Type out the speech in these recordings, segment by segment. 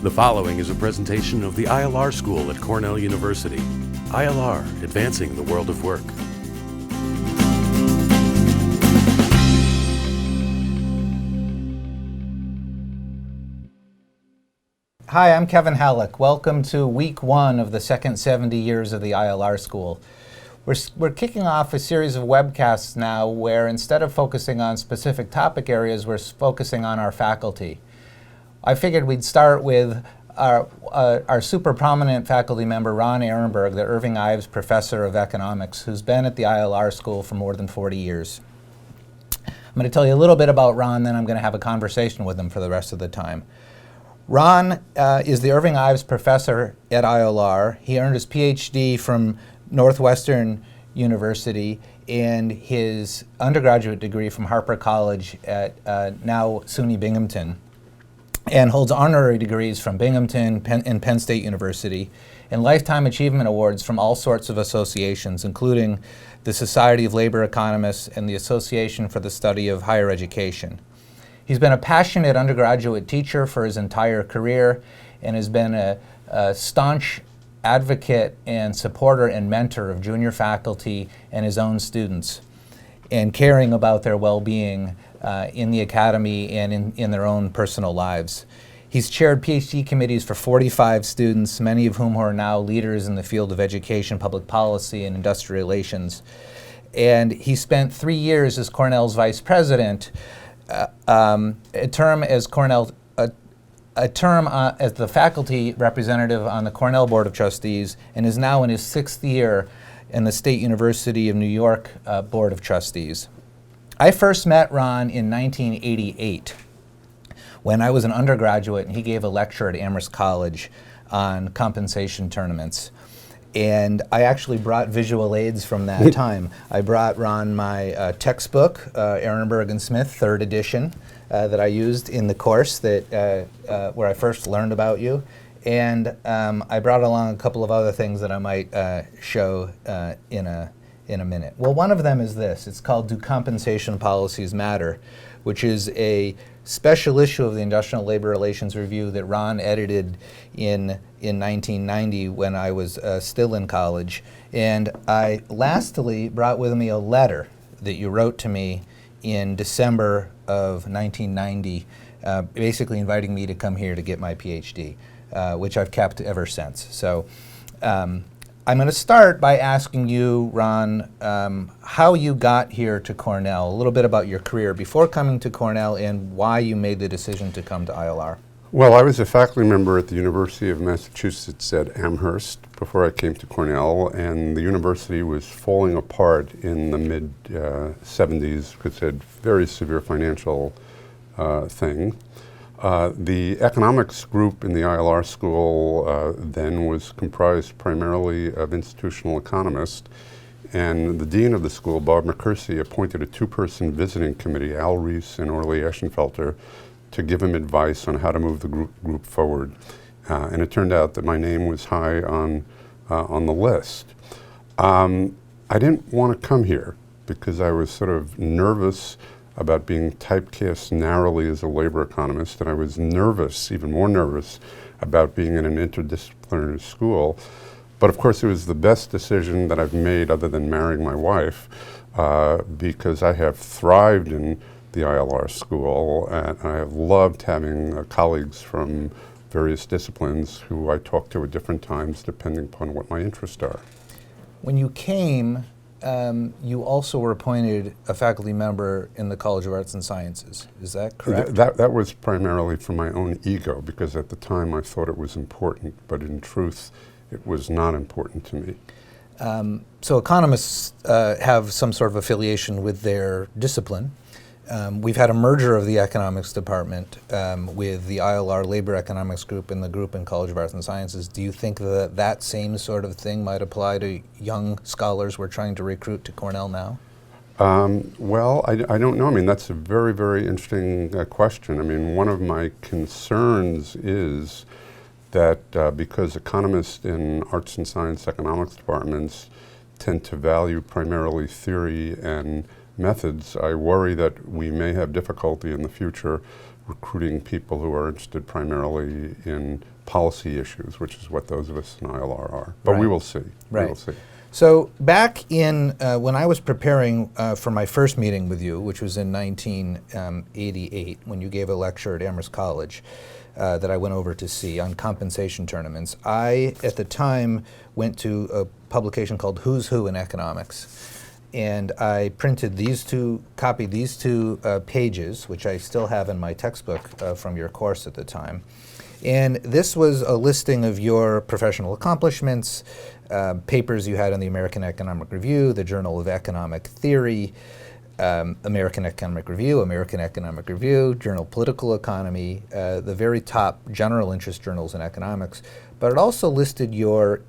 The following is a presentation of the ILR School at Cornell University. ILR, advancing the world of work. Hi, I'm Kevin Hallock. Welcome to week one of the second 70 years of the ILR School. We're kicking off a series of webcasts now where instead of focusing on specific topic areas, we're focusing on our faculty. I figured we'd start with our super prominent faculty member, Ron Ehrenberg, the Irving Ives Professor of Economics, who's been at the ILR School for more than 40 years. I'm going to tell you a little bit about Ron, then I'm going to have a conversation with him for the rest of the time. Ron is the Irving Ives Professor at ILR. He earned his PhD from Northwestern University and his undergraduate degree from Harper College at now SUNY Binghamton, and holds honorary degrees from Binghamton and Penn State University, and lifetime achievement awards from all sorts of associations, including the Society of Labor Economists and the Association for the Study of Higher Education. He's been a passionate undergraduate teacher for his entire career and has been a staunch advocate and supporter and mentor of junior faculty and his own students, and caring about their well-being in the academy and in their own personal lives. He's chaired PhD committees for 45 students, many of whom are now leaders in the field of education, public policy, and industrial relations. And he spent 3 years as Cornell's vice president, a term as the faculty representative on the Cornell Board of Trustees, and is now in his 6th year in the State University of New York Board of Trustees. I first met Ron in 1988 when I was an undergraduate and he gave a lecture at Amherst College on compensation tournaments. And I actually brought visual aids from that time. I brought Ron my textbook, Ehrenberg and Smith, 3rd edition, that I used in the course that where I first learned about you. And I brought along a couple of other things that I might show in a minute. Well, one of them is this. It's called Do Compensation Policies Matter, which is a special issue of the Industrial Labor Relations Review that Ron edited in 1990 when I was still in college. And I lastly brought with me a letter that you wrote to me in December of 1990, basically inviting me to come here to get my PhD, which I've kept ever since. So I'm going to start by asking you, Ron, how you got here to Cornell, a little bit about your career before coming to Cornell and why you made the decision to come to ILR. Well, I was a faculty member at the University of Massachusetts at Amherst before I came to Cornell, and the university was falling apart in the mid-70s because it had very severe financial thing. The economics group in the ILR school then was comprised primarily of institutional economists, and the dean of the school, Bob McCursey, appointed a 2-person visiting committee, Al Reese and Orly Eschenfelter, to give him advice on how to move the group forward. And it turned out that my name was high on the list. I didn't want to come here because I was sort of nervous about being typecast narrowly as a labor economist, and I was nervous, even more nervous, about being in an interdisciplinary school. But of course it was the best decision that I've made other than marrying my wife, because I have thrived in the ILR school, and I have loved having colleagues from various disciplines who I talk to at different times depending upon what my interests are. When you came, you also were appointed a faculty member in the College of Arts and Sciences. Is that correct? That was primarily for my own ego, because at the time I thought it was important, but in truth it was not important to me. So economists have some sort of affiliation with their discipline. We've had a merger of the economics department with the ILR Labor Economics group and the group in College of Arts and Sciences. Do you think that that same sort of thing might apply to young scholars we're trying to recruit to Cornell now? Well, I don't know. I mean, that's a very, very interesting question. I mean, one of my concerns is that because economists in arts and science economics departments tend to value primarily theory and methods, I worry that we may have difficulty in the future recruiting people who are interested primarily in policy issues, which is what those of us in ILR are. But we will see. Right. We will see. So back in, when I was preparing for my first meeting with you, which was in 1988, when you gave a lecture at Amherst College that I went over to see on compensation tournaments, I, at the time, went to a publication called Who's Who in Economics. And I copied these two pages, which I still have in my textbook from your course at the time. And this was a listing of your professional accomplishments, papers you had in the American Economic Review, the Journal of Economic Theory, American Economic Review, Journal of Political Economy, the very top general interest journals in economics. But it also listed your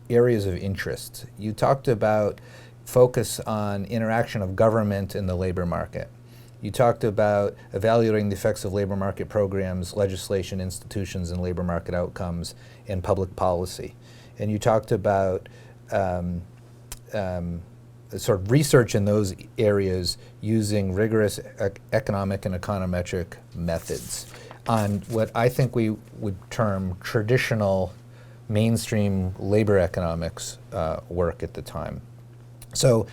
areas of interest. You talked about focus on interaction of government and the labor market. You talked about evaluating the effects of labor market programs, legislation, institutions, and labor market outcomes in public policy. And you talked about sort of research in those areas using rigorous economic and econometric methods on what I think we would term traditional mainstream labor economics work at the time. So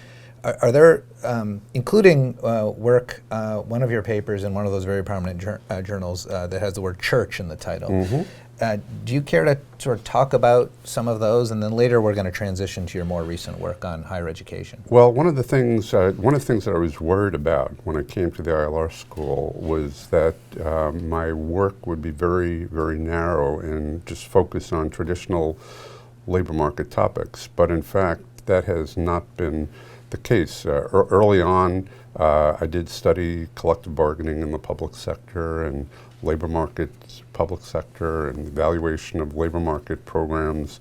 are there, including work, one of your papers in one of those very prominent journals that has the word church in the title. Mm-hmm. Do you care to sort of talk about some of those, and then later we're going to transition to your more recent work on higher education? Well, one of the things that I was worried about when I came to the ILR school was that my work would be very, very narrow and just focus on traditional labor market topics. But in fact, that has not been the case. Early on, I did study collective bargaining in the public sector and labor markets, public sector, and evaluation of labor market programs.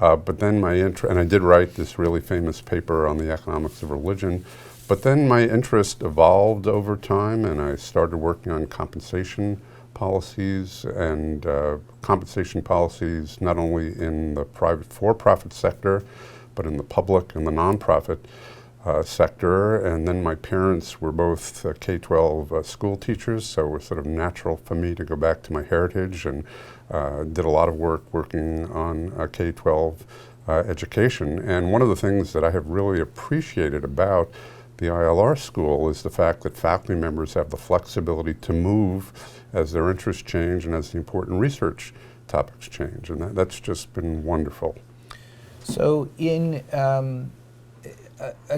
But then and I did write this really famous paper on the economics of religion, but then my interest evolved over time, and I started working on compensation policies, and compensation policies not only in the private for-profit sector, but in the public and the nonprofit sector. And then my parents were both K-12 school teachers, so it was sort of natural for me to go back to my heritage, and did a lot of work working on K-12 education. And one of the things that I have really appreciated about the ILR school is the fact that faculty members have the flexibility to move as their interests change and as the important research topics change, and that's just been wonderful. So in a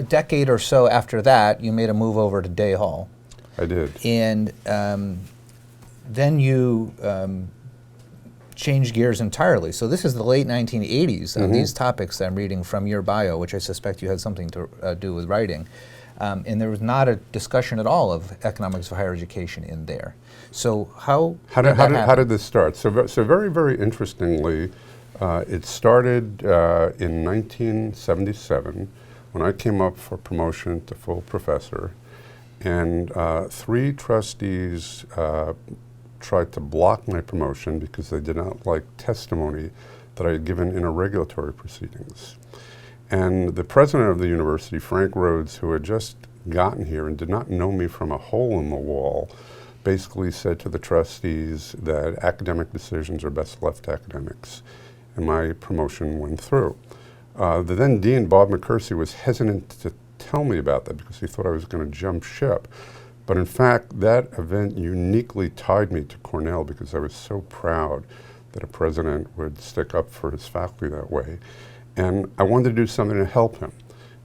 decade or so after that, you made a move over to Day Hall. I did. And then you changed gears entirely. So this is the late 1980s, and these topics that I'm reading from your bio, which I suspect you had something to do with writing. And there was not a discussion at all of economics of higher education in there. So how did this start? So very, very interestingly, it started in 1977 when I came up for promotion to full professor, and 3 trustees tried to block my promotion because they did not like testimony that I had given in regulatory proceedings. And the president of the university, Frank Rhodes, who had just gotten here and did not know me from a hole in the wall, basically said to the trustees that academic decisions are best left to academics, and my promotion went through. The then dean, Bob McCursey, was hesitant to tell me about that because he thought I was going to jump ship. But in fact, that event uniquely tied me to Cornell because I was so proud that a president would stick up for his faculty that way. And I wanted to do something to help him.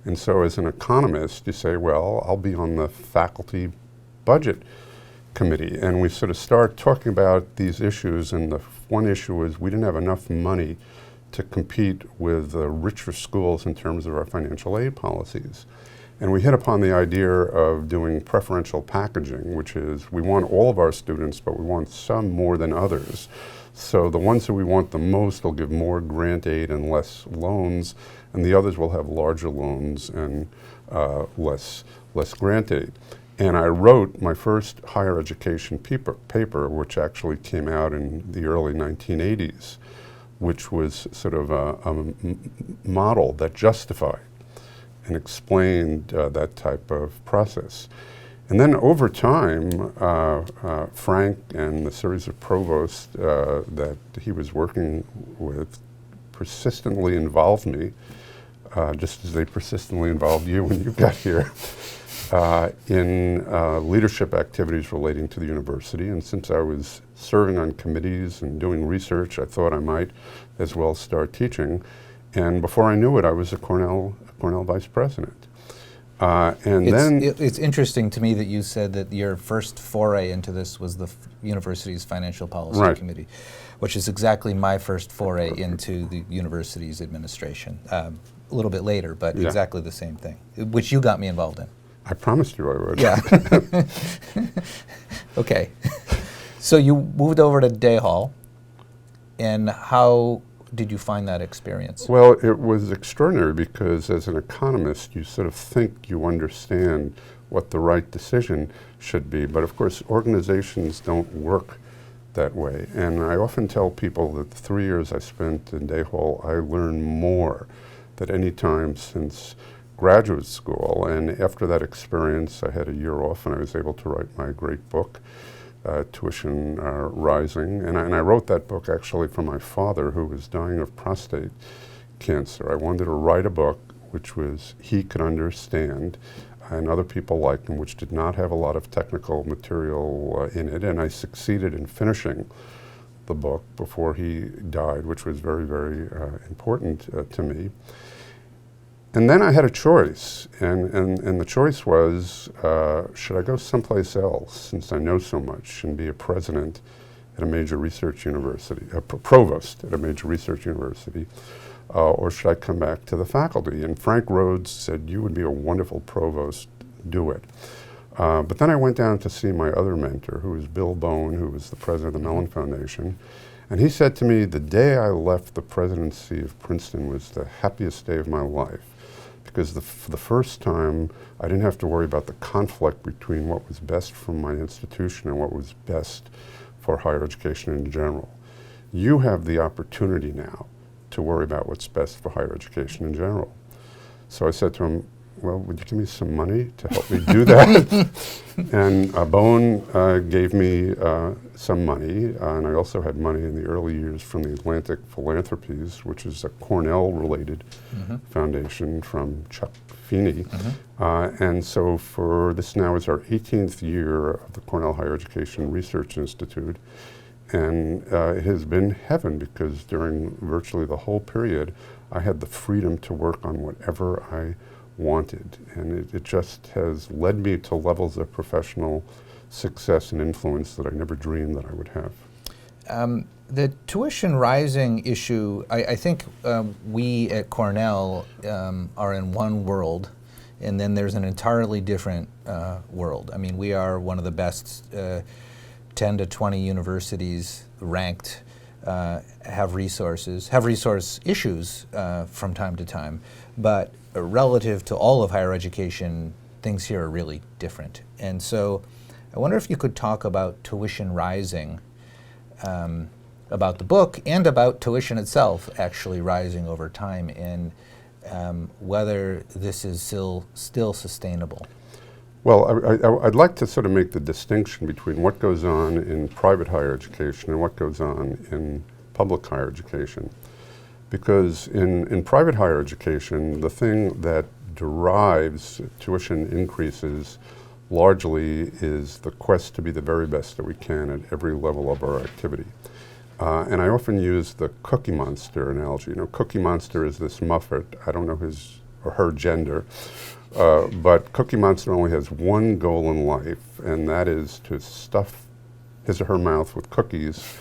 And so as an economist, you say, well, I'll be on the faculty budget committee. And we sort of start talking about these issues, and the one issue is we didn't have enough money to compete with the richer schools in terms of our financial aid policies. And we hit upon the idea of doing preferential packaging, which is we want all of our students, but we want some more than others. So the ones that we want the most will give more grant aid and less loans, and the others will have larger loans and less grant aid. And I wrote my first higher education paper, which actually came out in the early 1980s, which was sort of a model that justified and explained that type of process. And then over time, Frank and the series of provosts that he was working with persistently involved me, just as they persistently involved you when you got here, in leadership activities relating to the university. And since I was serving on committees and doing research, I thought I might as well start teaching. And before I knew it, I was a Cornell vice president. It's interesting to me that you said that your first foray into this was the university's financial policy committee, which is exactly my first foray into the university's administration. A little bit later, but exactly the same thing, which you got me involved in. I promised you I would. Yeah. Okay. So you moved over to Day Hall, and how did you find that experience? Well, it was extraordinary because as an economist, you sort of think you understand what the right decision should be. But of course, organizations don't work that way. And I often tell people that the 3 years I spent in Day Hall, I learned more than any time since graduate school. And after that experience, I had a year off and I was able to write my great book, Tuition Rising. And I wrote that book actually for my father, who was dying of prostate cancer. I wanted to write a book which he could understand and other people like him, which did not have a lot of technical material in it. And I succeeded in finishing the book before he died, which was very, very important to me. And then I had a choice, and the choice was, should I go someplace else, since I know so much, and be a president at a major research university, a provost at a major research university, or should I come back to the faculty? And Frank Rhodes said, you would be a wonderful provost, do it. But then I went down to see my other mentor, who was Bill Bone, who was the president of the Mellon Foundation. And he said to me, the day I left the presidency of Princeton was the happiest day of my life, because for the first time, I didn't have to worry about the conflict between what was best for my institution and what was best for higher education in general. You have the opportunity now to worry about what's best for higher education in general. So I said to him, well, would you give me some money to help me do that? And Bone gave me some money, and I also had money in the early years from the Atlantic Philanthropies, which is a Cornell-related foundation from Chuck Feeney. And so for this now is our 18th year of the Cornell Higher Education Research Institute, and it has been heaven because during virtually the whole period, I had the freedom to work on whatever I wanted, and it just has led me to levels of professional success and influence that I never dreamed that I would have. The tuition rising issue, I think we at Cornell are in one world, and then there's an entirely different world. I mean, we are one of the best 10 to 20 universities ranked, have resource issues from time to time, but relative to all of higher education, things here are really different. And so I wonder if you could talk about tuition rising, about the book and about tuition itself actually rising over time, and whether this is still sustainable. Well, I'd like to sort of make the distinction between what goes on in private higher education and what goes on in public higher education. Because in private higher education, the thing that derives tuition increases largely is the quest to be the very best that we can at every level of our activity. And I often use the Cookie Monster analogy. You know, Cookie Monster is this Muppet. I don't know his or her gender, but Cookie Monster only has one goal in life, and that is to stuff his or her mouth with cookies.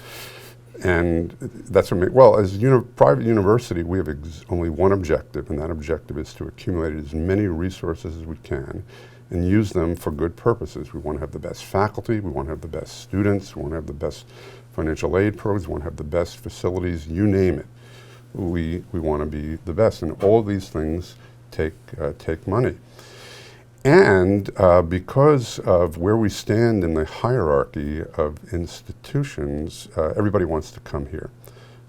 And that's what well, as a private university, we have only one objective, and that objective is to accumulate as many resources as we can and use them for good purposes. We want to have the best faculty, we want to have the best students, we want to have the best financial aid programs, we want to have the best facilities, you name it. We want to be the best, and all of these things take money. And because of where we stand in the hierarchy of institutions, everybody wants to come here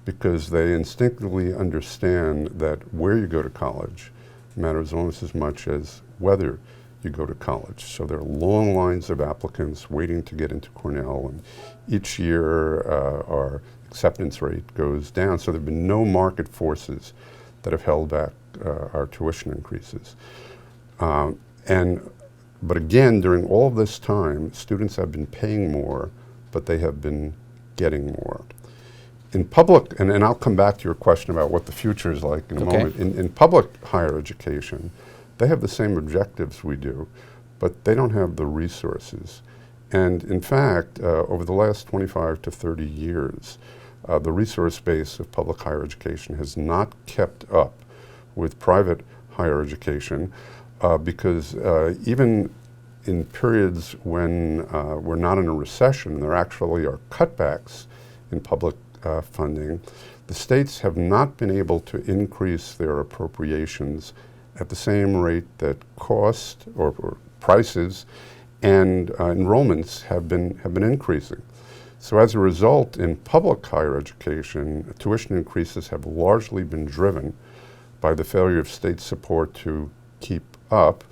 because they instinctively understand that where you go to college matters almost as much as whether you go to college. So there are long lines of applicants waiting to get into Cornell, and each year our acceptance rate goes down. So there have been no market forces that have held back our tuition increases. But again, during all of this time, students have been paying more, but they have been getting more. In public, and I'll come back to your question about what the future is like in a moment. In public higher education, they have the same objectives we do, but they don't have the resources. And in fact, over the last 25 to 30 years, the resource base of public higher education has not kept up with private higher education because even in periods when we're not in a recession, there actually are cutbacks in public funding, the states have not been able to increase their appropriations at the same rate that cost or prices and enrollments have been increasing. So as a result, in public higher education, tuition increases have largely been driven by the failure of state support to keep up.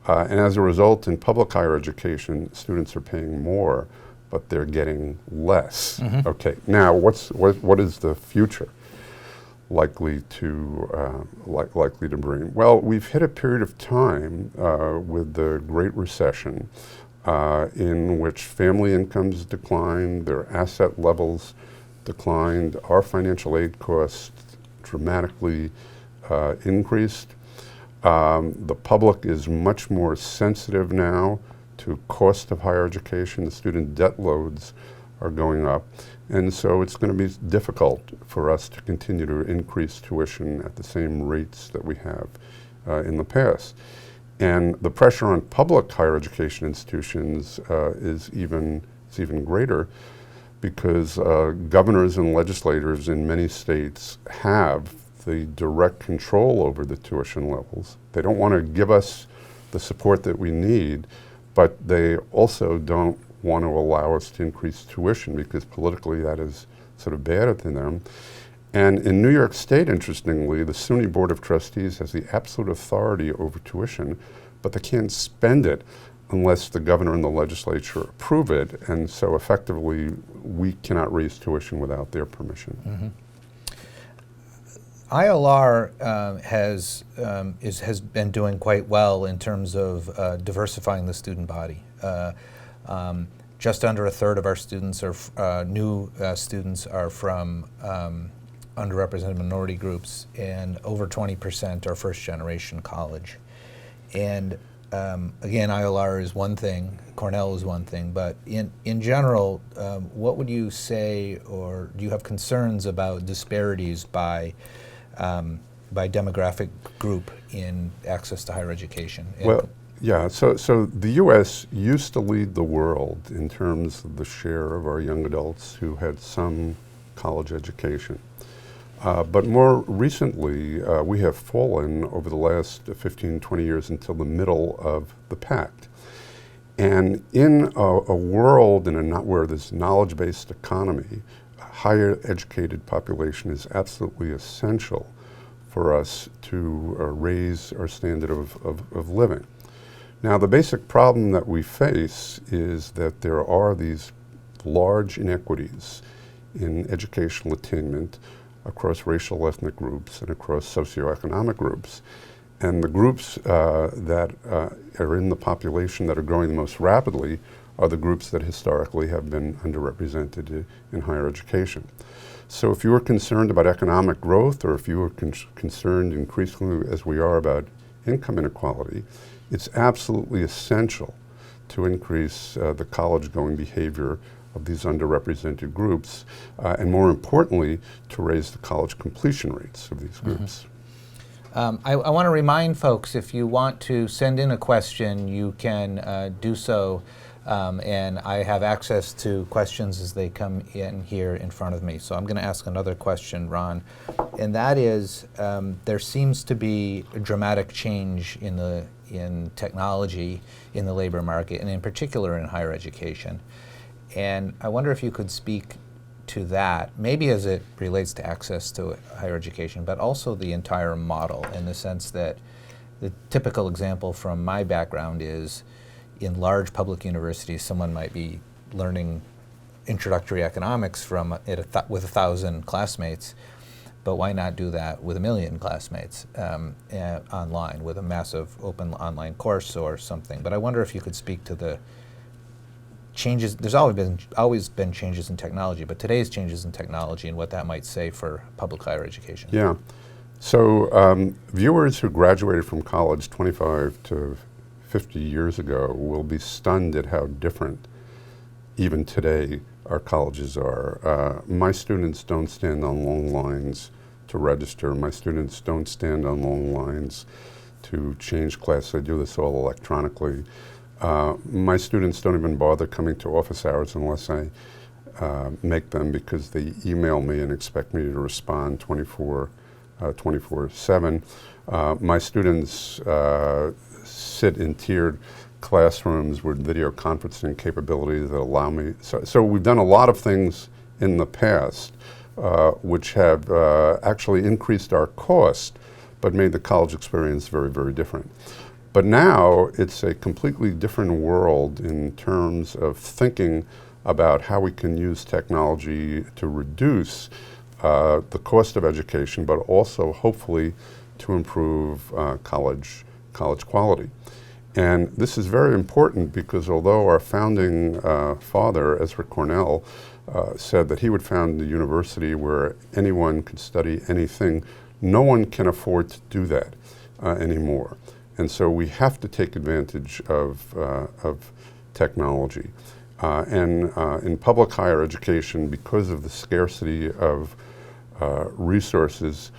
And as a result, in public higher education, students are paying more, but they're getting less. Mm-hmm. Okay, now what is the future likely to bring? Well, we've hit a period of time with the Great Recession in which family incomes declined, their asset levels declined, our financial aid costs dramatically increased. The public is much more sensitive now to cost of higher education. The student debt loads are going up. And so it's going to be difficult for us to continue to increase tuition at the same rates that we have in the past. And the pressure on public higher education institutions is even greater because governors and legislators in many states have the direct control over the tuition levels. They don't want to give us the support that we need, but they also don't want to allow us to increase tuition because politically that is sort of bad to them. And in New York State, interestingly, the SUNY Board of Trustees has the absolute authority over tuition, but they can't spend it unless the governor and the legislature approve it. And so effectively, we cannot raise tuition without their permission. Mm-hmm. ILR has been doing quite well in terms of diversifying the student body. Just under a third of our students are new students are from underrepresented minority groups, and over 20% are first-generation college. And again, ILR is one thing, Cornell is one thing, but in general, what would you say, or do you have concerns about disparities by demographic group in access to higher education? Well, yeah, so the U.S. used to lead the world in terms of the share of our young adults who had some college education. But more recently, we have fallen over the last 15, 20 years until the middle of the pact. And in a world where there's knowledge-based economy, a higher educated population is absolutely essential for us to raise our standard of living. Now, the basic problem that we face is that there are these large inequities in educational attainment across racial ethnic groups and across socioeconomic groups. And the groups that are in the population that are growing the most rapidly are the groups that historically have been underrepresented in higher education. So if you are concerned about economic growth, or if you are concerned increasingly, as we are, about income inequality, it's absolutely essential to increase the college-going behavior of these underrepresented groups, and more importantly, to raise the college completion rates of these groups. Mm-hmm. I want to remind folks, if you want to send in a question, you can do so, and I have access to questions as they come in here in front of me. So I'm going to ask another question, Ron, and that is, there seems to be a dramatic change in technology in the labor market, and in particular in higher education. And I wonder if you could speak to that, maybe as it relates to access to higher education, but also the entire model, in the sense that The typical example from my background is in large public universities, someone might be learning introductory economics with 1,000 classmates, but why not do that with 1 million classmates online with a massive open online course or something? But I wonder if you could speak to the changes. There's always been changes in technology, but today's changes in technology and what that might say for public higher education. Yeah. So viewers who graduated from college 25 to 50 years ago will be stunned at how different even today our colleges are. My students don't stand on long lines to register. My students don't stand on long lines to change class. They do this all electronically. My students don't even bother coming to office hours unless I make them, because they email me and expect me to respond 24/7. My students sit in tiered classrooms with video conferencing capabilities that allow me. So we've done a lot of things in the past which have actually increased our cost, but made the college experience very, very different. But now it's a completely different world in terms of thinking about how we can use technology to reduce the cost of education, but also hopefully to improve college quality. And this is very important because although our founding father, Ezra Cornell, said that he would found a university where anyone could study anything, no one can afford to do that anymore. And so we have to take advantage of technology. And in public higher education, because of the scarcity of resources,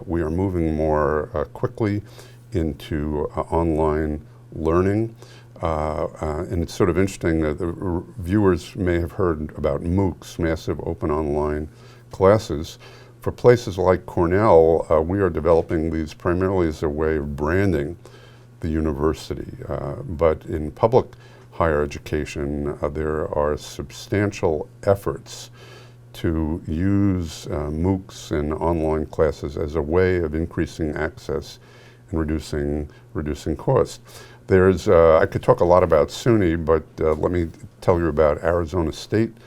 we are moving more quickly into online learning. And it's sort of interesting that the viewers may have heard about MOOCs, massive open online classes. For places like Cornell, we are developing these primarily as a way of branding the university. But in public higher education, there are substantial efforts to use MOOCs and online classes as a way of increasing access and reducing cost. There's, I could talk a lot about SUNY, but let me tell you about Arizona State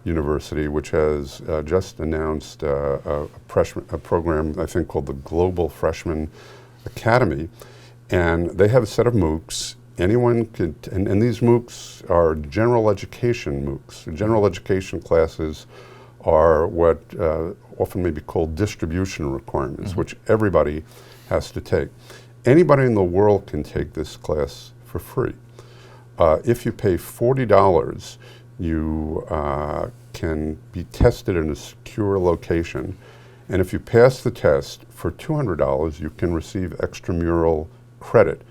University, which has just announced a program, I think, called the Global Freshman Academy. And they have a set of MOOCs. Anyone could, and these MOOCs are general education MOOCs. General education classes are what often may be called distribution requirements, which everybody has to take. Anybody in the world can take this class for free. If you pay $40, you can be tested in a secure location. And if you pass the test, for $200, you can receive extramural credit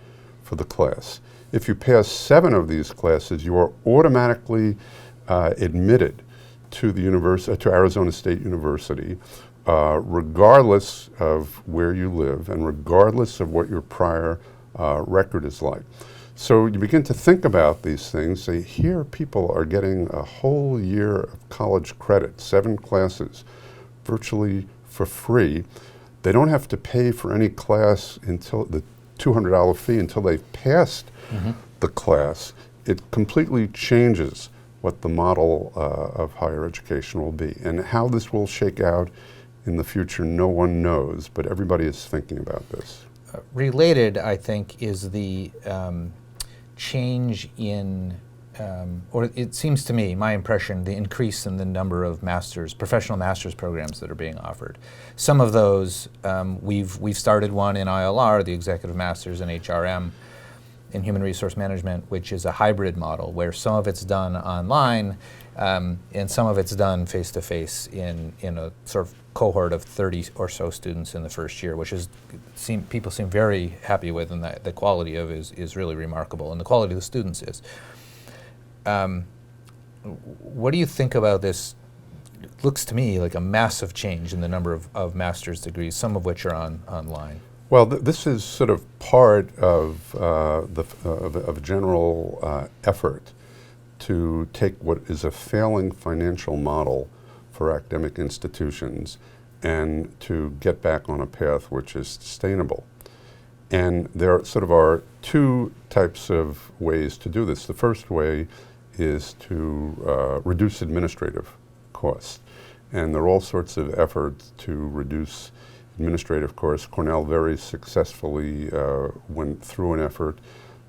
for the class. If you pass 7 of these classes, you are automatically admitted to the to Arizona State University, regardless of where you live and regardless of what your prior record is like. So you begin to think about these things, say, here people are getting a whole year of college credit, 7 classes, virtually for free. They don't have to pay for any class until the $200 fee until they've passed the class. It completely changes what the model of higher education will be. And how this will shake out in the future, no one knows, but everybody is thinking about this. Related, I think, is the change in, or it seems to me, my impression, the increase in the number of professional master's programs that are being offered. Some of those, we've started one in ILR, the Executive Masters in HRM, in Human Resource Management, which is a hybrid model where some of it's done online and some of it's done face-to-face in a sort of cohort of 30 or so students in the first year, which is people seem very happy with, and the quality of is really remarkable, and the quality of the students is. What do you think about this? It looks to me like a massive change in the number of master's degrees, some of which are online. Well, this is sort of part of a general effort to take what is a failing financial model for academic institutions and to get back on a path which is sustainable. And there sort of are two types of ways to do this. The first way is to reduce administrative costs. And there are all sorts of efforts to reduce administrative costs. Cornell very successfully went through an effort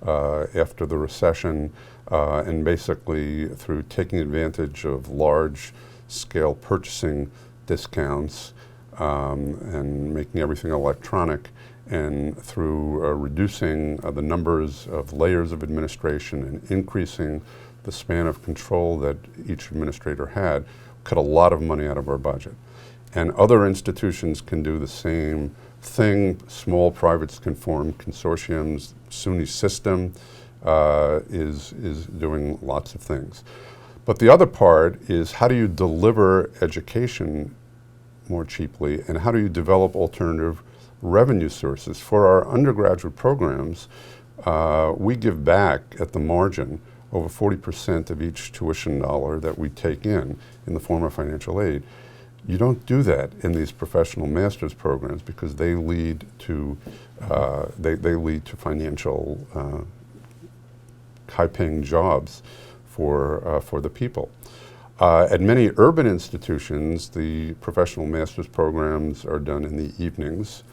after the recession, and basically through taking advantage of large-scale purchasing discounts and making everything electronic, and through reducing the numbers of layers of administration and increasing the span of control that each administrator had, cut a lot of money out of our budget. And other institutions can do the same thing. Small privates can form consortiums. SUNY system is doing lots of things. But the other part is, how do you deliver education more cheaply, and how do you develop alternative revenue sources? For our undergraduate programs, we give back at the margin over 40% of each tuition dollar that we take in the form of financial aid. You don't do that in these professional master's programs because they lead to financial high-paying jobs for the people. At many urban institutions, the professional master's programs are done in the evenings.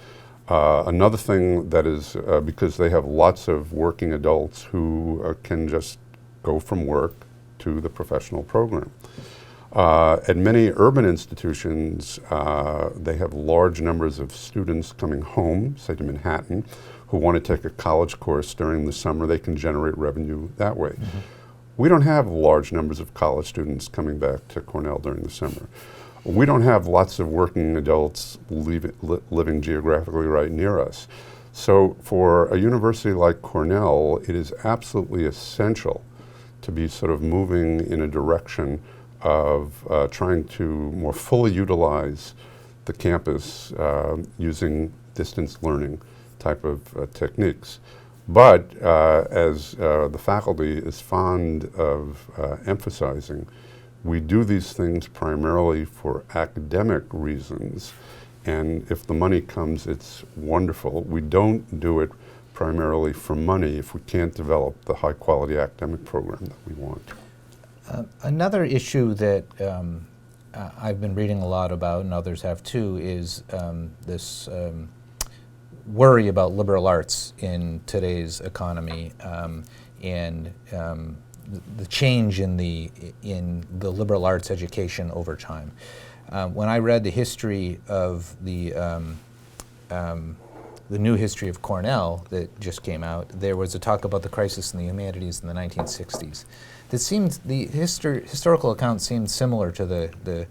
Another thing that is, because they have lots of working adults who can just go from work to the professional program. At many urban institutions, they have large numbers of students coming home, say to Manhattan, who want to take a college course during the summer. They can generate revenue that way. Mm-hmm. We don't have large numbers of college students coming back to Cornell during the summer. We don't have lots of working adults living geographically right near us. So for a university like Cornell, it is absolutely essential to be sort of moving in a direction of trying to more fully utilize the campus using distance learning type of techniques. But as the faculty is fond of emphasizing, we do these things primarily for academic reasons, and if the money comes, it's wonderful. We don't do it primarily for money if we can't develop the high-quality academic program that we want. Another issue that I've been reading a lot about, and others have too, is this worry about liberal arts in today's economy, and the change in the liberal arts education over time. When I read the history of the new history of Cornell that just came out, there was a talk about the crisis in the humanities in the 1960s. That seemed, the historical account seemed similar to the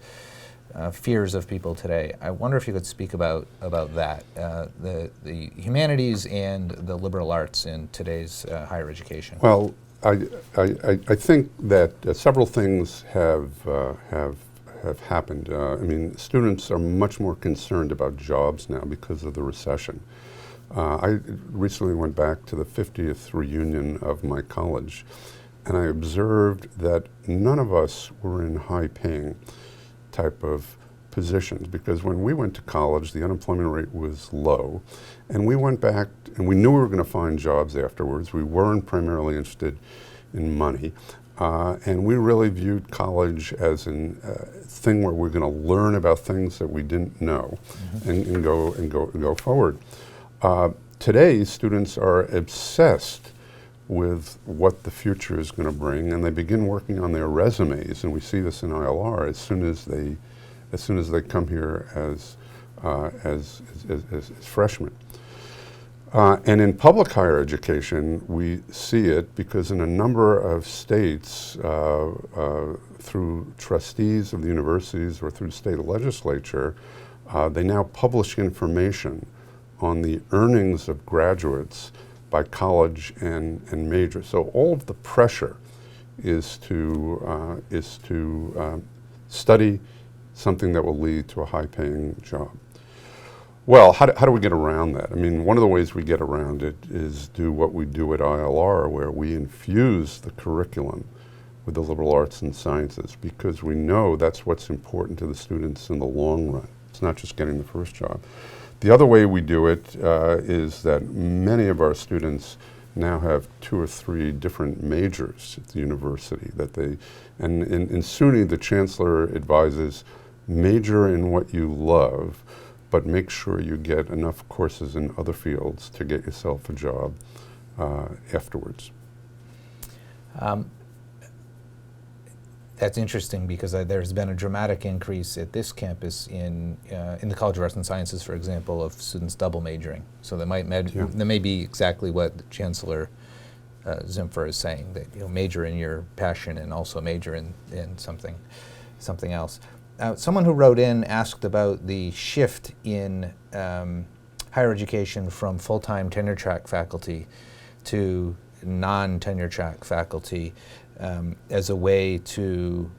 fears of people today. I wonder if you could speak about that, the humanities and the liberal arts in today's higher education. Well, I think that several things have happened. I mean, students are much more concerned about jobs now because of the recession. I recently went back to the 50th reunion of my college, and I observed that none of us were in high-paying type of positions, because when we went to college, the unemployment rate was low, and we went back and we knew we were going to find jobs afterwards. We weren't primarily interested in money, and we really viewed college as a thing where we're going to learn about things that we didn't know, mm-hmm. and go forward. Today, students are obsessed with what the future is going to bring, and they begin working on their resumes, and we see this in ILR as soon as they come here as freshmen. And in public higher education, we see it because in a number of states, through trustees of the universities or through the state legislature, they now publish information on the earnings of graduates by college and major. So all of the pressure is to study something that will lead to a high-paying job. Well, how do we get around that? I mean, one of the ways we get around it is do what we do at ILR, where we infuse the curriculum with the liberal arts and sciences, because we know that's what's important to the students in the long run. It's not just getting the first job. The other way we do it is that many of our students now have 2 or 3 different majors at the university that they, and in SUNY the chancellor advises major in what you love, but make sure you get enough courses in other fields to get yourself a job afterwards. That's interesting because there's been a dramatic increase at this campus in the College of Arts and Sciences, for example, of students double majoring. So that may be exactly what Chancellor Zimpher is saying, that major in your passion and also major in something else. Someone who wrote in asked about the shift in higher education from full-time tenure-track faculty to non-tenure-track faculty as a way to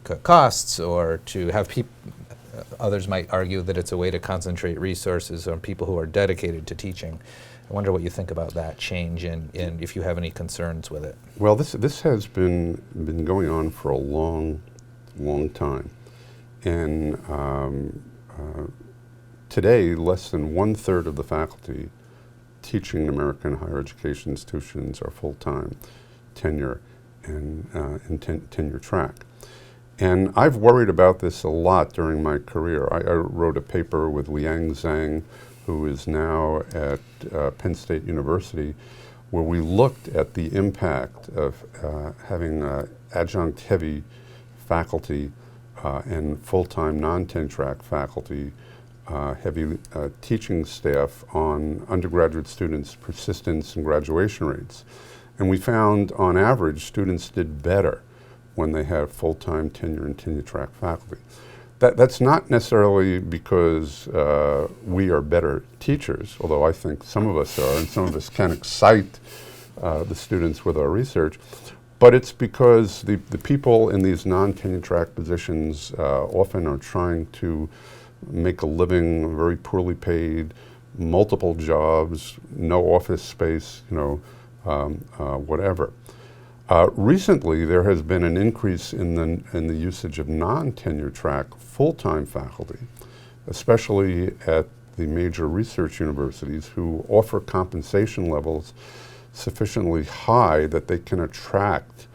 cut costs, or to have people, others might argue that it's a way to concentrate resources on people who are dedicated to teaching. I wonder what you think about that change and if you have any concerns with it. Well, this has been going on for a long time. And today, less than 1/3 of the faculty teaching in American higher education institutions are full-time tenure and tenure track. And I've worried about this a lot during my career. I wrote a paper with Liang Zhang, who is now at Penn State University, where we looked at the impact of having adjunct-heavy faculty and full-time non-tenure track faculty, heavy teaching staff on undergraduate students' persistence and graduation rates. And we found, on average, students did better when they have full-time tenure and tenure-track faculty. That's not necessarily because we are better teachers, although I think some of us are, and some of us can excite the students with our research, but it's because the people in these non-tenure-track positions often are trying to make a living, very poorly paid, multiple jobs, no office space, whatever. Recently, there has been an increase in the usage of non-tenure track full-time faculty, especially at the major research universities, who offer compensation levels sufficiently high that they can attract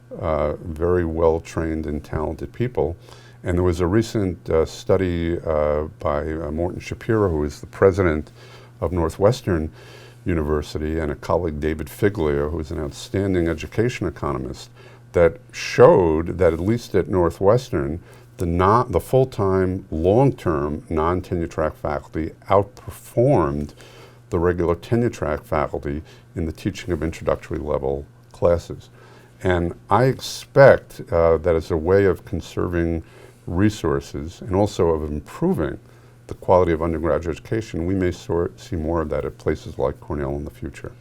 very well-trained and talented people. And there was a recent study by Morton Shapiro, who is the president of Northwestern University, and a colleague, David Figlia, who is an outstanding education economist, that showed that at least at Northwestern, the full-time, long-term non-tenure track faculty outperformed the regular tenure track faculty in the teaching of introductory level classes. And I expect that as a way of conserving resources and also of improving the quality of undergraduate education, we may see more of that at places like Cornell in the future.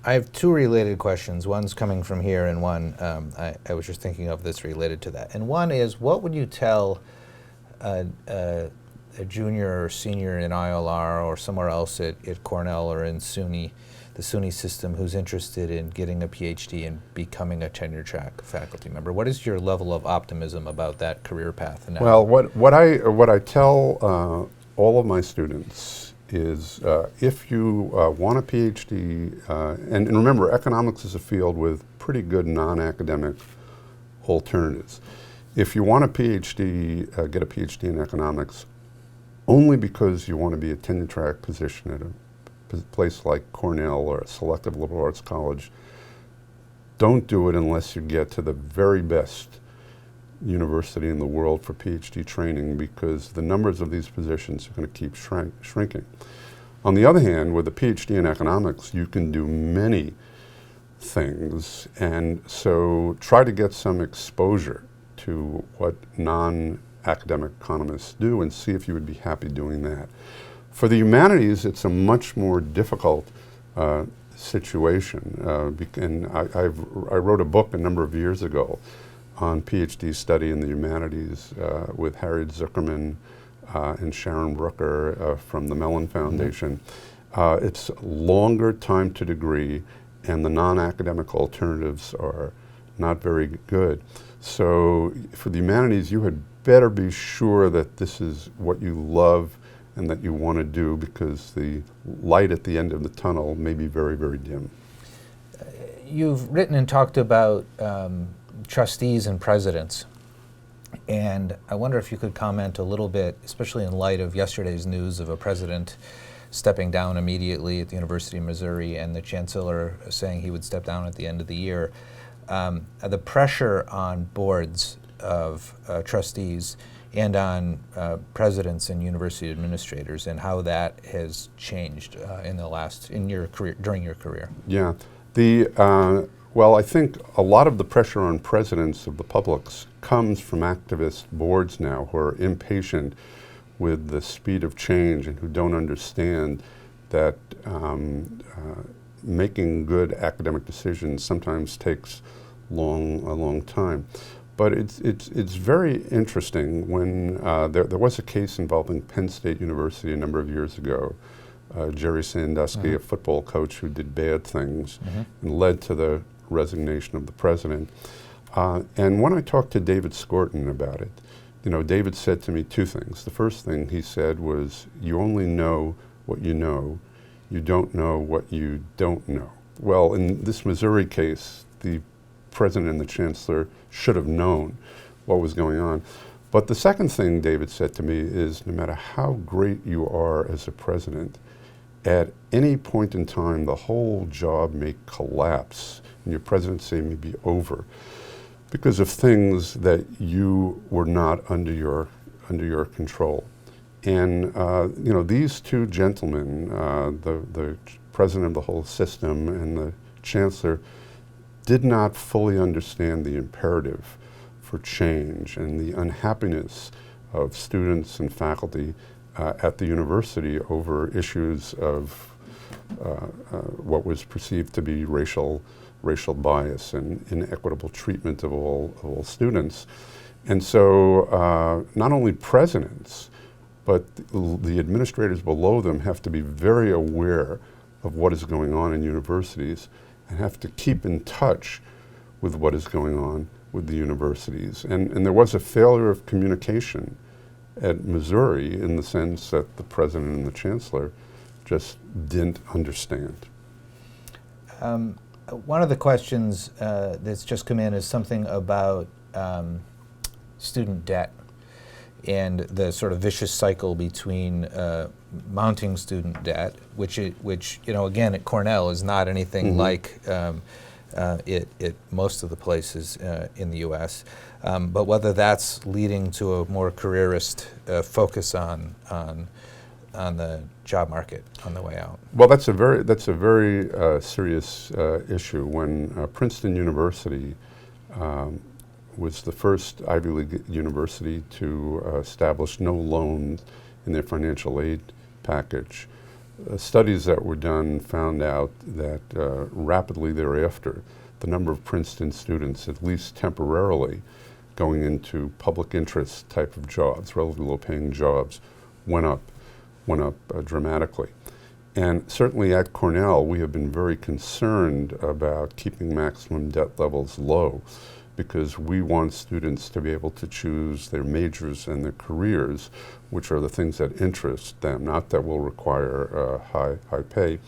I have 2 related questions. One's coming from here, and one I was just thinking of this related to that. And one is, what would you tell a junior or senior in ILR or somewhere else at Cornell or in SUNY, the SUNY system, who's interested in getting a PhD and becoming a tenure track faculty member? What is your level of optimism about that career path now? Well, what I tell all of my students is if you want a PhD, and remember, economics is a field with pretty good non-academic alternatives. If you want a PhD, get a PhD in economics only because you want to be a tenure track position at a place like Cornell or a selective liberal arts college, don't do it unless you get to the very best university in the world for PhD training, because the numbers of these positions are going to keep shrinking. On the other hand, with a PhD in economics, you can do many things, and so try to get some exposure to what non-academic economists do and see if you would be happy doing that. For the humanities, it's a much more difficult situation, and I wrote a book a number of years ago on PhD study in the humanities with Harriet Zuckerman and Sharon Brooker from the Mellon Foundation. It's longer time to degree, and the non-academic alternatives are not very good. So for the humanities, you had better be sure that this is what you love and that you want to do because the light at the end of the tunnel may be very, very dim. You've written and talked about trustees and presidents, and I wonder if you could comment a little bit, especially in light of yesterday's news of a president stepping down immediately at the University of Missouri and the chancellor saying he would step down at the end of the year. The pressure on boards of trustees and on presidents and university administrators, and how that has changed in your career, during your career. Yeah, well, I think a lot of the pressure on presidents of the publics comes from activist boards now who are impatient with the speed of change and who don't understand that making good academic decisions sometimes takes a long time. But it's very interesting when there was a case involving Penn State University a number of years ago. Jerry Sandusky, a football coach who did bad things and led to the resignation of the president. And when I talked to David Skorton about it, David said to me two things. The first thing he said was, you only know what you know. You don't know what you don't know. Well, in this Missouri case, the president and the chancellor should have known what was going on. But the second thing David said to me is, no matter how great you are as a president, at any point in time, the whole job may collapse and your presidency may be over because of things that you were not under your control. And these two gentlemen, the president of the whole system and the chancellor, did not fully understand the imperative for change and the unhappiness of students and faculty at the university over issues of what was perceived to be racial bias and inequitable treatment of all students. And so not only presidents, but the administrators below them have to be very aware of what is going on in universities and have to keep in touch with what is going on with the universities. And there was a failure of communication at Missouri in the sense that the president and the chancellor just didn't understand. One of the questions that's just come in is something about student debt and the sort of vicious cycle between mounting student debt, which again at Cornell is not anything like it most of the places in the U.S. But whether that's leading to a more careerist focus on the job market on the way out. Well, that's a very serious issue. When Princeton University was the first Ivy League university to establish no loans in their financial aid package, studies that were done found out that rapidly thereafter, the number of Princeton students, at least temporarily, going into public interest type of jobs, relatively low-paying jobs, went up dramatically. And certainly at Cornell, we have been very concerned about keeping maximum debt levels low, because we want students to be able to choose their majors and their careers, which are the things that interest them, not that will require high pay.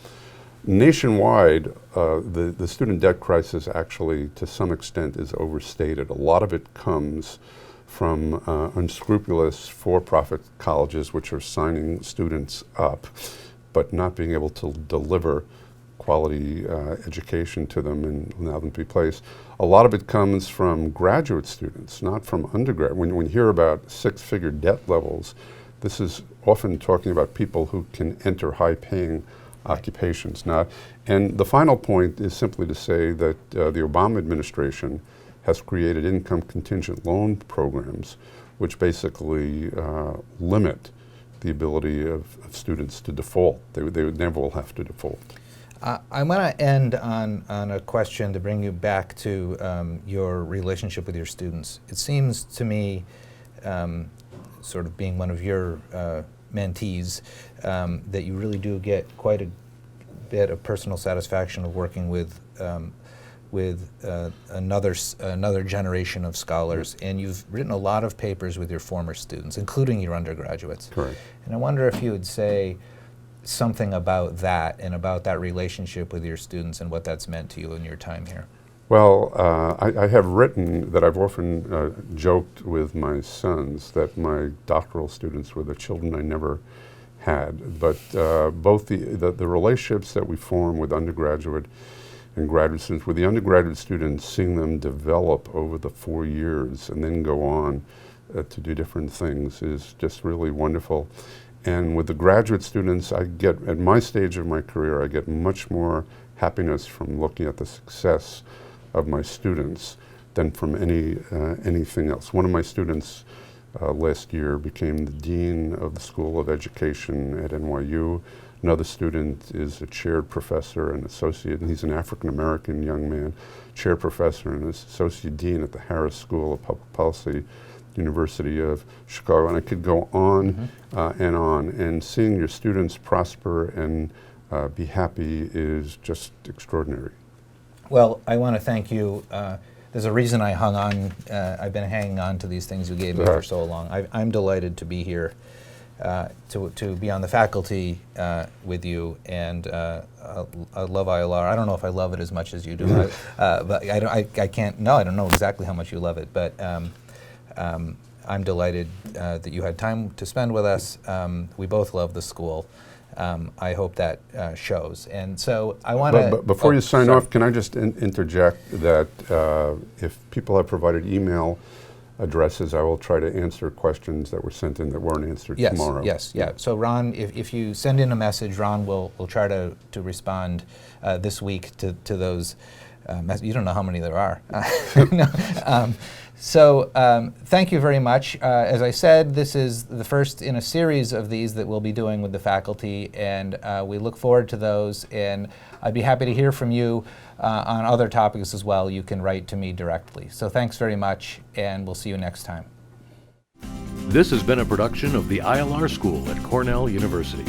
Nationwide, the student debt crisis actually, to some extent, is overstated. A lot of it comes from unscrupulous for-profit colleges which are signing students up, but not being able to deliver quality education to them and allow them to be placed. A lot of it comes from graduate students, not from undergrad. When you hear about six-figure debt levels, this is often talking about people who can enter high-paying occupations. And the final point is simply to say that the Obama administration has created income contingent loan programs which basically limit the ability of students to default. They never will have to default. I want to end on a question to bring you back to your relationship with your students. It seems to me, sort of being one of your mentees, that you really do get quite a bit of personal satisfaction of working with with another generation of scholars, and you've written a lot of papers with your former students, including your undergraduates. Correct. And I wonder if you would say something about that and about that relationship with your students and what that's meant to you in your time here. Well, I have written that I've often joked with my sons that my doctoral students were the children I never had, but both the relationships that we form with undergraduate and graduate students, with the undergraduate students, seeing them develop over the 4 years and then go on to do different things is just really wonderful. And with the graduate students, I get, at my stage of my career, I get much more happiness from looking at the success of my students than from anything else. One of my students last year became the dean of the School of Education at NYU. Another student is a chaired professor and associate, and he's an African-American young man, chaired professor and associate dean at the Harris School of Public Policy, University of Chicago. And I could go on and on. And seeing your students prosper and be happy is just extraordinary. Well, I want to thank you. There's a reason I hung on. I've been hanging on to these things you gave me for so long. I'm delighted to be here, to be on the faculty with you, and I love ILR. I don't know if I love it as much as you do, but I can't. No, I don't know exactly how much you love it, but I'm delighted that you had time to spend with us. We both love the school. I hope that shows. And so I want to... But before you sign off, can I just interject that if people have provided email addresses, I will try to answer questions that were sent in that weren't answered tomorrow. Yes. So Ron, if you send in a message, Ron will try to respond this week to those you don't know how many there are. No. So thank you very much. As I said, this is the first in a series of these that we'll be doing with the faculty, and we look forward to those. And I'd be happy to hear from you on other topics as well. You can write to me directly. So thanks very much, and we'll see you next time. This has been a production of the ILR School at Cornell University.